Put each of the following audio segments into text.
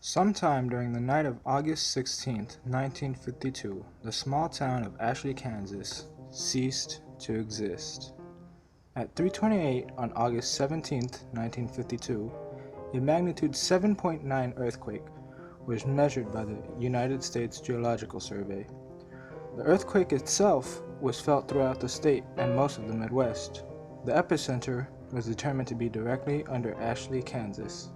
Sometime during the night of August 16th, 1952, the small town of Ashley, Kansas, ceased to exist. At 3:28 on August 17th, 1952, a magnitude 7.9 earthquake was measured by the United States Geological Survey. The earthquake itself was felt throughout the state and most of the Midwest. The epicenter was determined to be directly under Ashley, Kansas.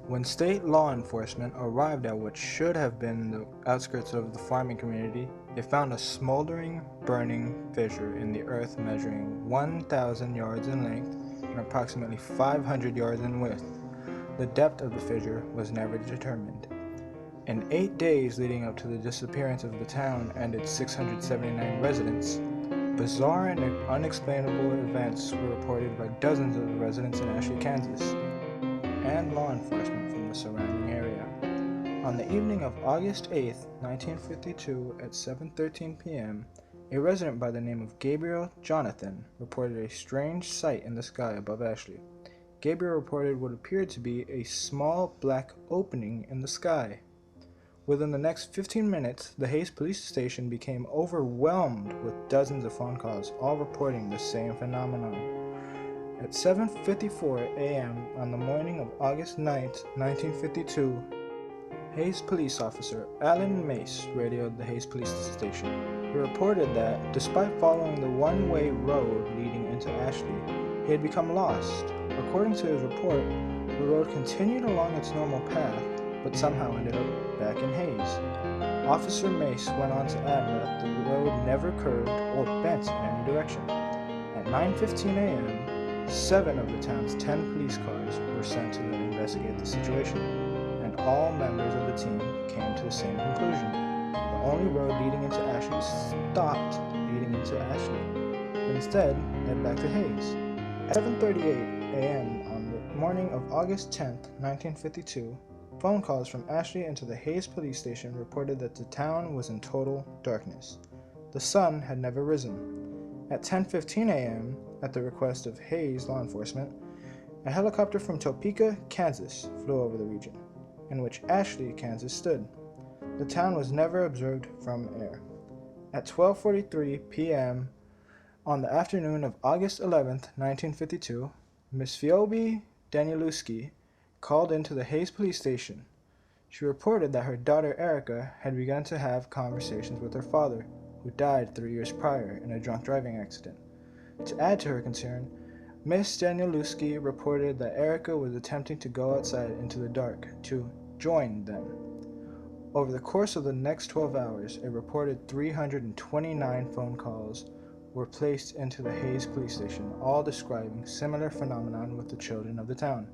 When state law enforcement arrived at what should have been the outskirts of the farming community, they found a smoldering, burning fissure in the earth measuring 1,000 yards in length and approximately 500 yards in width. The depth of the fissure was never determined. In 8 days leading up to the disappearance of the town and its 679 residents, bizarre and unexplainable events were reported by dozens of the residents in Ashley, Kansas, and law enforcement from the surrounding area. On the evening of August 8, 1952 at 7:13 p.m., a resident by the name of Gabriel Jonathan reported a strange sight in the sky above Ashley. Gabriel reported what appeared to be a small black opening in the sky. Within the next 15 minutes, the Hayes police station became overwhelmed with dozens of phone calls, all reporting the same phenomenon. At 7:54 a.m. on the morning of August 9, 1952, Hayes police officer Alan Mace radioed the Hayes police station. He reported that, despite following the one-way road leading into Ashley, he had become lost. According to his report, the road continued along its normal path, but somehow ended up back in Hayes. Officer Mace went on to add that the road never curved or bent in any direction. At 9:15 a.m., 7 of the town's 10 police cars were sent to investigate the situation, and all members of the team came to the same conclusion. The only road leading into Ashley stopped leading into Ashley, but instead led back to Hayes. At 7:38 a.m. on the morning of August 10, 1952, phone calls from Ashley into the Hayes police station reported that the town was in total darkness. The sun had never risen. At 10:15 a.m., at the request of Hayes law enforcement, a helicopter from Topeka, Kansas flew over the region, in which Ashley, Kansas stood. The town was never observed from air. At 12:43 p.m. on the afternoon of August 11, 1952, Miss Phoebe Danielewski called into the Hayes police station. She reported that her daughter Erica had begun to have conversations with her father, who died 3 years prior in a drunk driving accident. To add to her concern, Miss Danielewski reported that Erica was attempting to go outside into the dark to join them. Over the course of the next 12 hours, a reported 329 phone calls were placed into the Hayes police station, all describing similar phenomenon with the children of the town.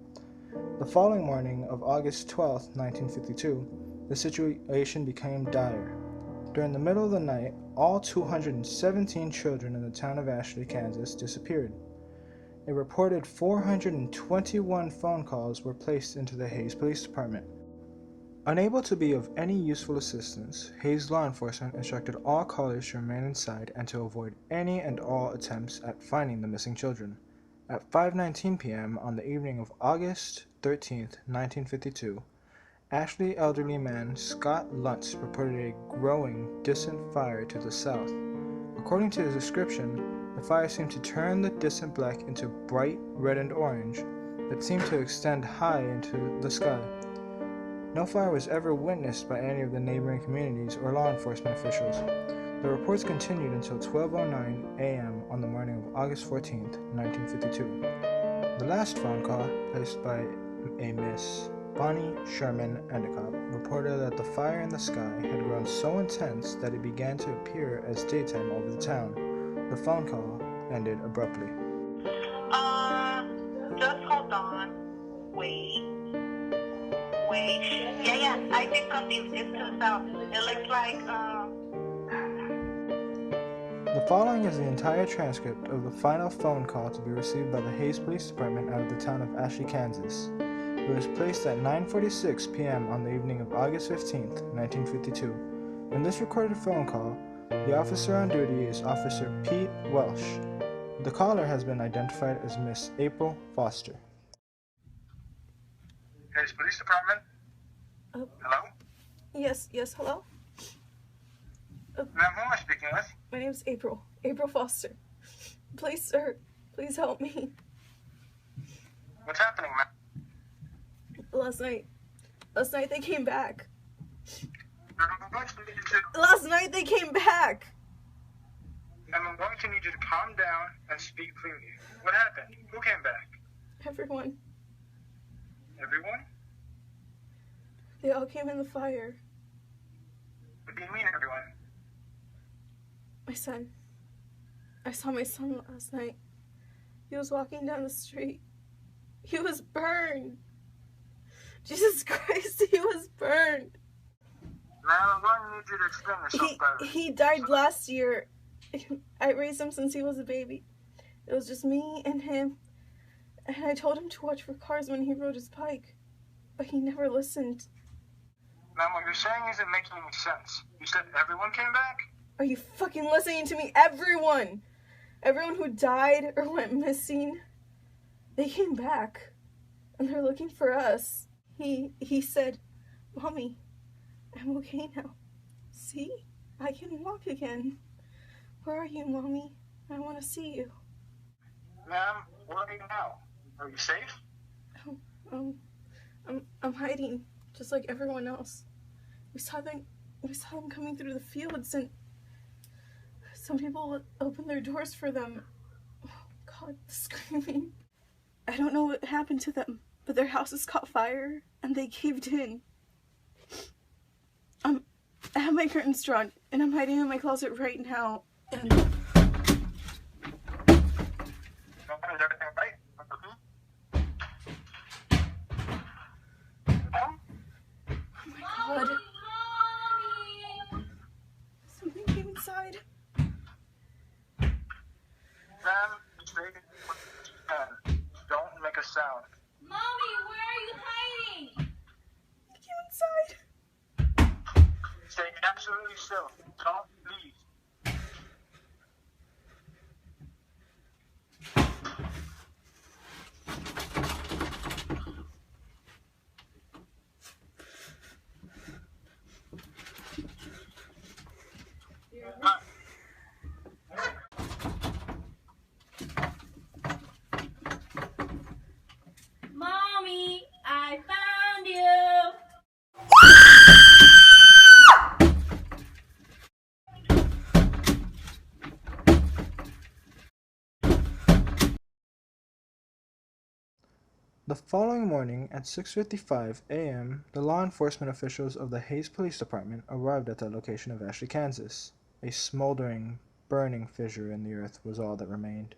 The following morning of August 12, 1952, the situation became dire. During the middle of the night, all 217 children in the town of Ashley, Kansas disappeared. A reported 421 phone calls were placed into the Hayes Police Department. Unable to be of any useful assistance, Hayes law enforcement instructed all callers to remain inside and to avoid any and all attempts at finding the missing children. At 5:19 p.m. on the evening of August 13, 1952, Ashley elderly man Scott Luntz reported a growing, distant fire to the south. According to his description, the fire seemed to turn the distant black into bright red and orange that seemed to extend high into the sky. No fire was ever witnessed by any of the neighboring communities or law enforcement officials. The reports continued until 12:09 a.m. on the morning of August 14, 1952. The last phone call, placed by a Miss Bonnie Sherman Endicott, reported that the fire in the sky had grown so intense that it began to appear as daytime over the town. The phone call ended abruptly. Just hold on. Wait. Yeah, I think something's distant out. It looks like, The following is the entire transcript of the final phone call to be received by the Hayes Police Department out of the town of Ashley, Kansas. It was placed at 9:46 p.m. on the evening of August 15, 1952. In this recorded phone call, the officer on duty is Officer Pete Welsch. The caller has been identified as Miss April Foster. Hayes Police Department? Hello? Yes, hello? Ma'am, who am I speaking with? My name's April. April Foster. Please, sir, please help me. What's happening, ma'am? Last night they came back. I'm going to need you to... Last night they came back! Ma'am, I'm going to need you to calm down and speak clearly. What happened? Who came back? Everyone. Everyone? They all came in the fire. What do you mean, everyone? My son. I saw my son last night. He was walking down the street. He was burned. Jesus Christ, he was burned. Ma'am, I'm going to need you to explain yourself better. He died last year. I raised him since he was a baby. It was just me and him. And I told him to watch for cars when he rode his bike. But he never listened. Ma'am, what you're saying isn't making any sense. You said everyone came back? Are you fucking listening to me? Everyone! Everyone who died or went missing, they came back. And they're looking for us. He said, Mommy, I'm okay now. See? I can walk again. Where are you, Mommy? I want to see you. Ma'am, where are you now? Are you safe? I'm hiding, just like everyone else. We saw them coming through the fields, and some people opened their doors for them. Oh God, the screaming. I don't know what happened to them, but their houses caught fire, and they caved in. I have my curtains drawn, and I'm hiding in my closet right now, and... Is everything right? Oh my God. Something came inside. Ma'am, stay what you can. Don't make a sound. Mommy, where are you hiding? It came inside. Stay absolutely still. Don't leave. Mommy, I found you. The following morning at 6:55 a.m., the law enforcement officials of the Hayes Police Department arrived at the location of Ashley, Kansas. A smoldering, burning fissure in the earth was all that remained.